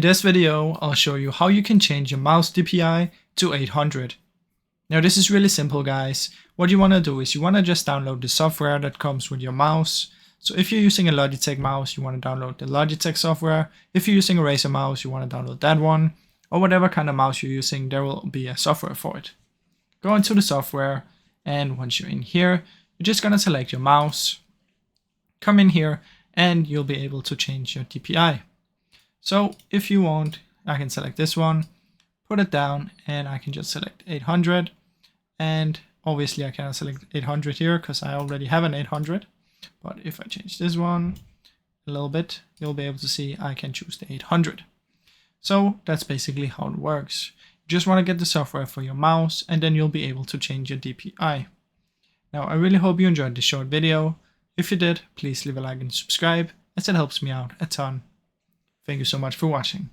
In this video, I'll show you how you can change your mouse DPI to 800. Now this is really simple, guys. What you want to do is you want to just download the software that comes with your mouse. So if you're using a Logitech mouse, you want to download the Logitech software. If you're using a Razer mouse, you want to download that one. Or whatever kind of mouse you're using, there will be a software for it. Go into the software, and once you're in here, you're just going to select your mouse. Come in here, and you'll be able to change your DPI. So if you want, I can select this one, put it down, and I can just select 800. And obviously I cannot select 800 here because I already have an 800. But if I change this one a little bit, you'll be able to see I can choose the 800. So that's basically how it works. You just want to get the software for your mouse, and then you'll be able to change your DPI. Now I really hope you enjoyed this short video. If you did, please leave a like and subscribe, as it helps me out a ton. Thank you so much for watching.